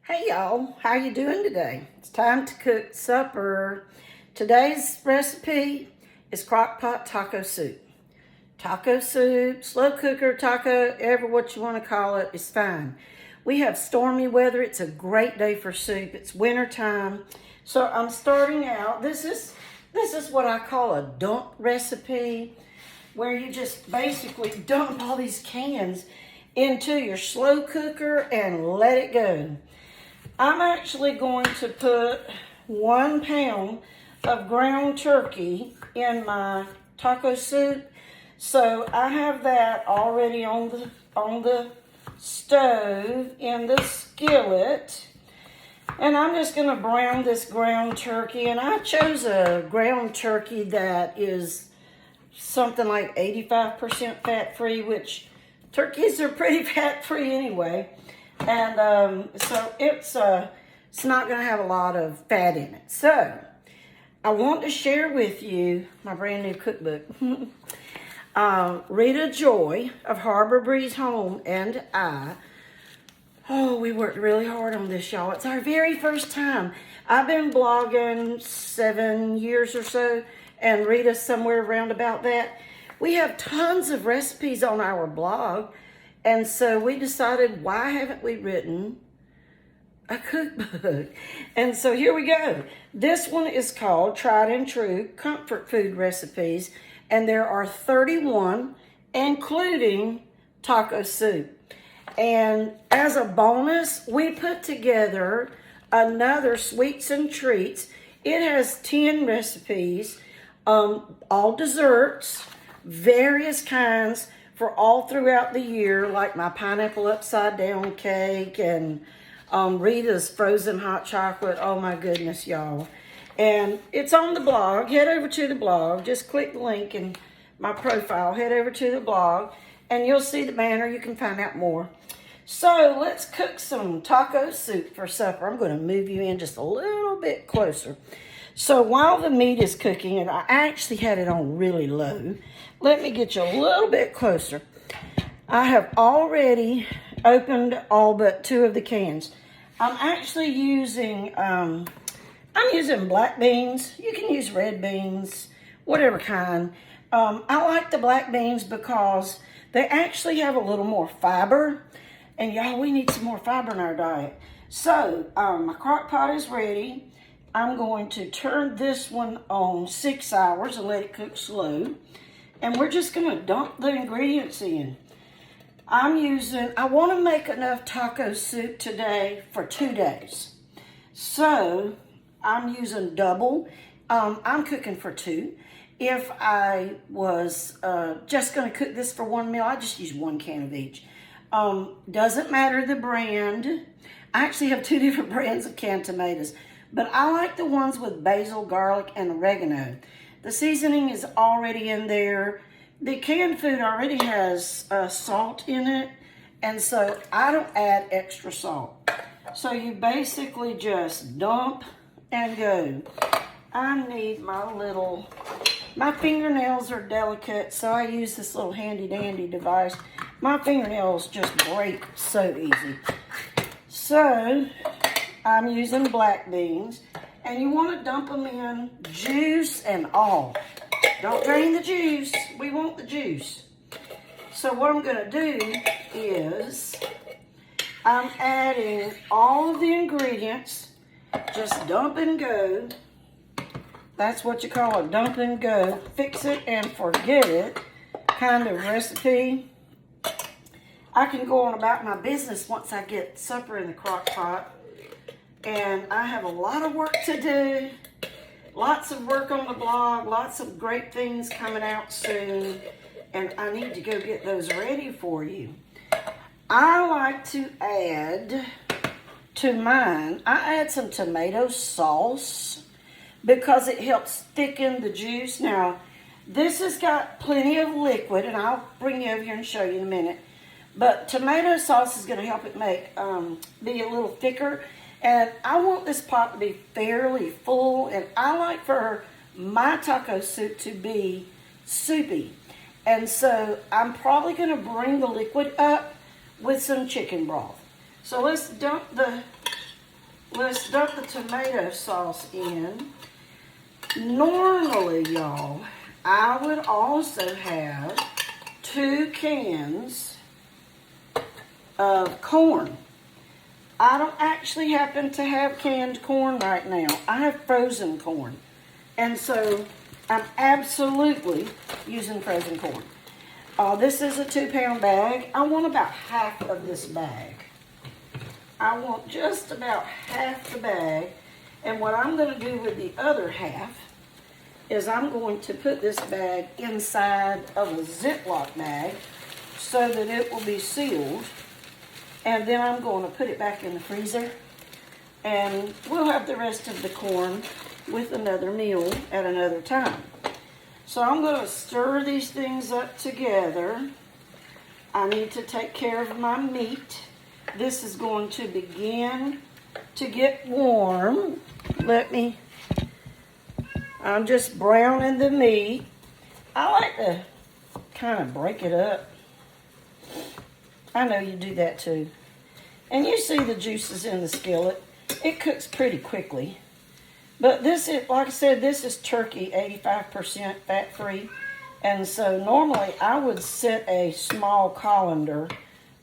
Hey y'all, how you doing today? It's time to cook supper. Today's recipe is Crockpot Taco Soup. Taco soup, slow cooker, taco, ever what you want to call it, is fine. We have stormy weather. It's a great day for soup. It's winter time. So I'm starting out. This is what I call a dump recipe, where you just basically dump all these cans into your slow cooker and let it go. I'm actually going to put 1 pound of ground turkey in my taco soup. So I have that already on the stove in the skillet. And I'm just going to brown this ground turkey. And I chose a ground turkey that is something like 85% fat-free, which turkeys are pretty fat-free anyway. And so it's not going to have a lot of fat in it. So I want to share with you my brand new cookbook. Rita Joy of Harbor Breeze Home and I, we worked really hard on this, y'all. It's our very first time. I've been blogging 7 years or so, and Rita's somewhere around about that. We have tons of recipes on our blog. And so we decided, why haven't we written a cookbook? And so here we go. This one is called Tried and True Comfort Food Recipes. And there are 31, including taco soup. And as a bonus, we put together another Sweets and Treats. It has 10 recipes, all desserts, various kinds, for all throughout the year, like my pineapple upside down cake and Rita's frozen hot chocolate. Oh my goodness, y'all. And it's on the blog. Head over to the blog. Just click the link in my profile. Head over to the blog and you'll see the banner. You can find out more. So let's cook some taco soup for supper. I'm going to move you in just a little bit closer. So while the meat is cooking, and I actually had it on really low, let me get you a little bit closer. I have already opened all but 2 of the cans. I'm actually using, I'm using black beans. You can use red beans, whatever kind. I like the black beans because they actually have a little more fiber. And y'all, we need some more fiber in our diet. So my crock pot is ready. I'm going to turn this one on 6 hours and let it cook slow. And we're just going to dump the ingredients in. I want to make enough taco soup today for 2 days. So I'm using double. I'm cooking for 2. If I was just going to cook this for 1 meal, I just use 1 can of each. Doesn't matter the brand. I actually have 2 different brands of canned tomatoes. But I like the ones with basil, garlic, and oregano. The seasoning is already in there. The canned food already has salt in it. And so I don't add extra salt. So you basically just dump and go. I need my fingernails are delicate, so I use this little handy dandy device. My fingernails just break so easy. So I'm using black beans, and you want to dump them in, juice and all. Don't drain the juice. We want the juice. So what I'm going to do is I'm adding all of the ingredients. Just dump and go. That's what you call a dump and go. Fix it and forget it kind of recipe. I can go on about my business once I get supper in the crock pot. And I have a lot of work to do. Lots of work on the blog. Lots of great things coming out soon. And I need to go get those ready for you. I like to add to mine, I add some tomato sauce because it helps thicken the juice. Now, this has got plenty of liquid, and I'll bring you over here and show you in a minute. But tomato sauce is going to help it be a little thicker. And I want this pot to be fairly full, and I like for my taco soup to be soupy. And so I'm probably going to bring the liquid up with some chicken broth. So let's dump the let's dump the tomato sauce in. Normally, y'all, I would also have 2 cans of corn. I don't actually happen to have canned corn right now. I have frozen corn. And so I'm absolutely using frozen corn. This is a 2-pound bag. I want about half of this bag. I want just about half the bag. And what I'm going to do with the other half is I'm going to put this bag inside of a Ziploc bag so that it will be sealed. And then I'm going to put it back in the freezer. And we'll have the rest of the corn with another meal at another time. So I'm going to stir these things up together. I need to take care of my meat. This is going to begin to get warm. I'm just browning the meat. I like to kind of break it up. I know you do that too. And you see the juices in the skillet. It cooks pretty quickly. But this is, like I said, this is turkey, 85% fat-free. And so normally I would set a small colander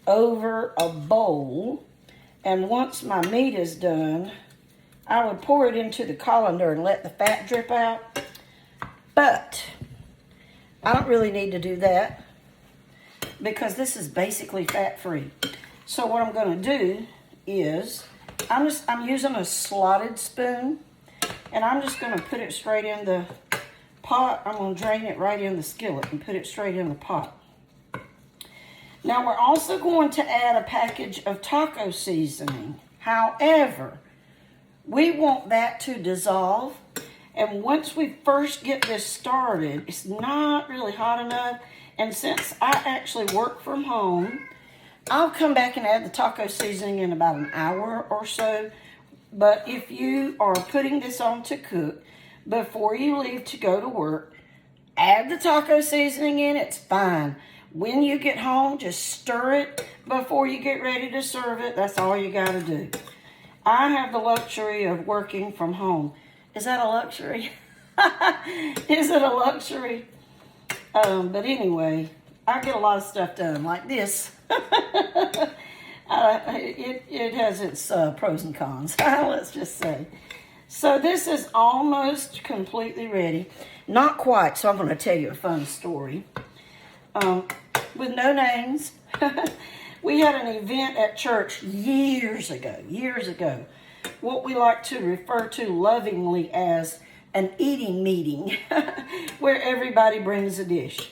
over a bowl. And once my meat is done, I would pour it into the colander and let the fat drip out. But I don't really need to do that because this is basically fat-free. So what I'm going to do is I'm using a slotted spoon, and I'm just going to put it straight in the pot. I'm going to drain it right in the skillet and put it straight in the pot. Now we're also going to add a package of taco seasoning. However, we want that to dissolve. And once we first get this started, it's not really hot enough. And since I actually work from home, I'll come back and add the taco seasoning in about an hour or so. But if you are putting this on to cook before you leave to go to work, add the taco seasoning in, it's fine. When you get home, just stir it before you get ready to serve it. That's all you got to do. I have the luxury of working from home. Is that a luxury? Is it a luxury? But anyway, I get a lot of stuff done like this. It has its pros and cons, let's just say. So this is almost completely ready. Not quite, so I'm going to tell you a fun story. With no names, we had an event at church years ago, what we like to refer to lovingly as an eating meeting, where everybody brings a dish.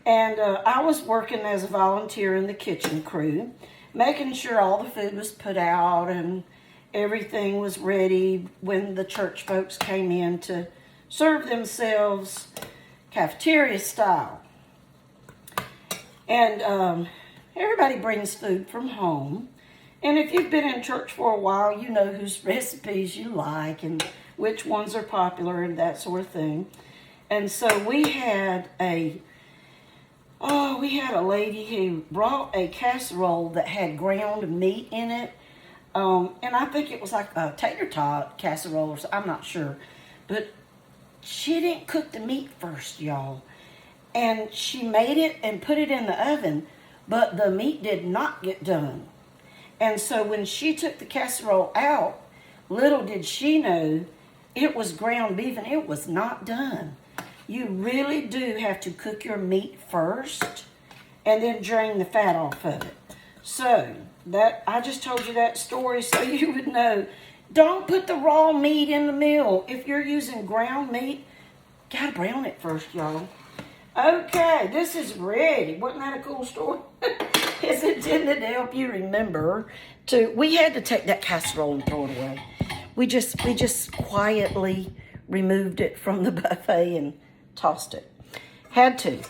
And I was working as a volunteer in the kitchen crew, making sure all the food was put out and everything was ready when the church folks came in to serve themselves cafeteria style. And everybody brings food from home. And if you've been in church for a while, you know whose recipes you like and which ones are popular and that sort of thing. And so we had a lady who brought a casserole that had ground meat in it. And I think it was like a tater tot casserole or something, I'm not sure. But she didn't cook the meat first, y'all. And she made it and put it in the oven, but the meat did not get done. And so when she took the casserole out, little did she know it was ground beef and it was not done. You really do have to cook your meat first and then drain the fat off of it. So I just told you that story so you would know. Don't put the raw meat in the meal. If you're using ground meat, gotta brown it first, y'all. Okay, this is ready. Wasn't that a cool story? It's intended to help you remember we had to take that casserole and throw it away. We just quietly removed it from the buffet and tossed it. Had to.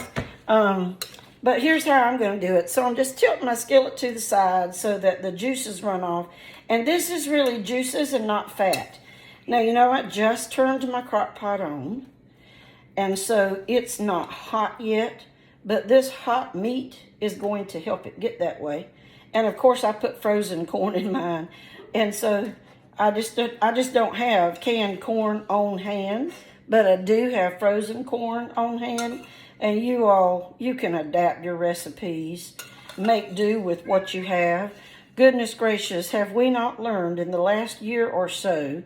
But here's how I'm going to do it. So I'm just tilting my skillet to the side so that the juices run off. And this is really juices and not fat. Now, you know, I just turned my crock pot on. And so it's not hot yet, but this hot meat is going to help it get that way. And of course I put frozen corn in mine. And so I just don't have canned corn on hand, but I do have frozen corn on hand. And you can adapt your recipes, make do with what you have. Goodness gracious, have we not learned in the last year or so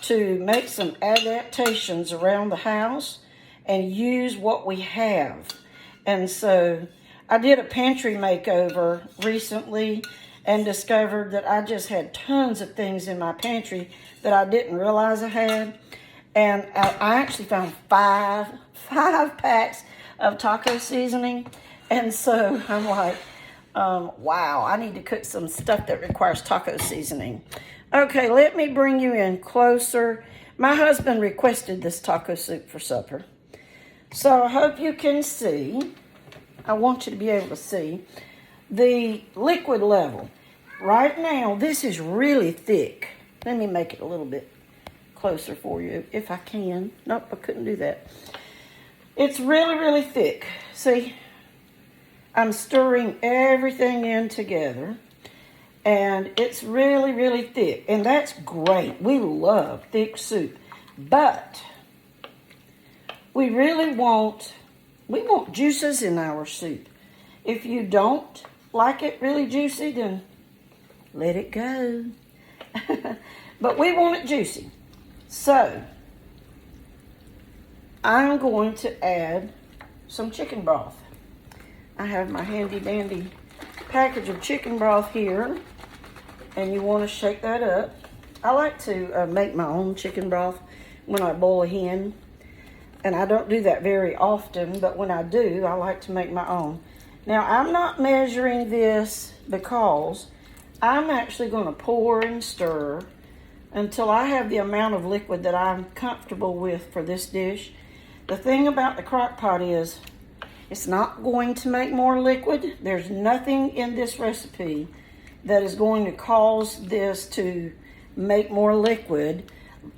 to make some adaptations around the house and use what we have? And so I did a pantry makeover recently and discovered that I just had tons of things in my pantry that I didn't realize I had. And I actually found five packs of taco seasoning. And so I'm like, wow, I need to cook some stuff that requires taco seasoning. Okay, let me bring you in closer. My husband requested this taco soup for supper. So I hope you can see. I want you to be able to see the liquid level. Right now, this is really thick. Let me make it a little bit closer for you if I can. Nope, I couldn't do that. It's really, really thick. See, I'm stirring everything in together, and it's really, really thick, and that's great. We love thick soup, but we want juices in our soup. If you don't like it really juicy, then let it go. But we want it juicy. So I'm going to add some chicken broth. I have my handy dandy package of chicken broth here, and you want to shake that up. I like to make my own chicken broth when I boil a hen, and I don't do that very often, but when I do, I like to make my own. Now, I'm not measuring this because I'm actually going to pour and stir until I have the amount of liquid that I'm comfortable with for this dish. The thing about the crock pot is it's not going to make more liquid. There's nothing in this recipe that is going to cause this to make more liquid.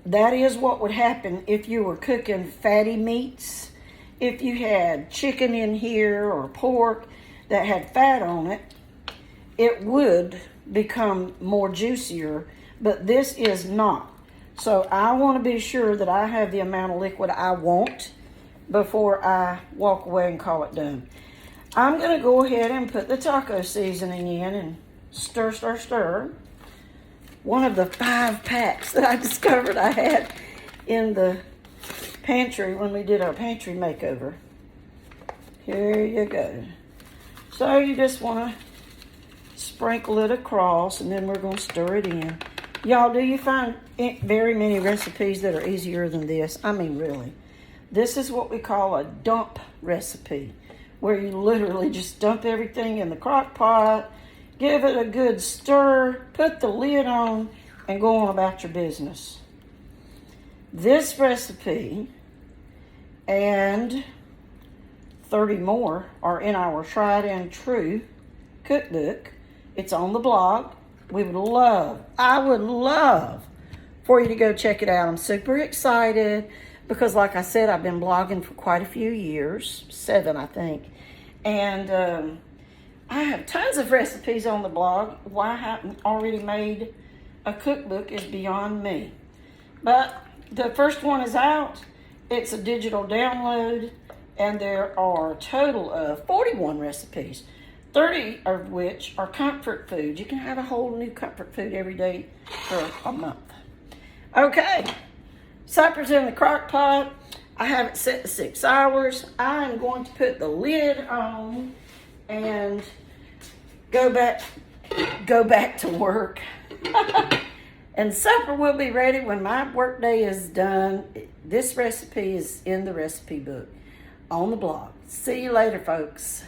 That is what would happen if you were cooking fatty meats. If you had chicken in here or pork that had fat on it, it would become more juicier, but this is not. So I want to be sure that I have the amount of liquid I want before I walk away and call it done. I'm going to go ahead and put the taco seasoning in and stir, stir, stir. One of the 5 packs that I discovered I had in the pantry when we did our pantry makeover. Here you go. So you just want to sprinkle it across, and then we're going to stir it in. Y'all, do you find very many recipes that are easier than this? I mean, really. This is what we call a dump recipe, where you literally just dump everything in the crock pot, give it a good stir, put the lid on, and go on about your business. This recipe and 30 more are in our tried and true cookbook. It's on the blog. I would love for you to go check it out. I'm super excited because, like I said, I've been blogging for quite a few years, 7, I think. And I have tons of recipes on the blog. Why I haven't already made a cookbook is beyond me. But the first one is out. It's a digital download, and there are a total of 41 recipes, 30 of which are comfort food. You can have a whole new comfort food every day for a month. Okay, supper's in the crock pot. I have it set to 6 hours. I am going to put the lid on and go back to work. And supper will be ready when my work day is done. This recipe is in the recipe book on the blog. See you later, folks.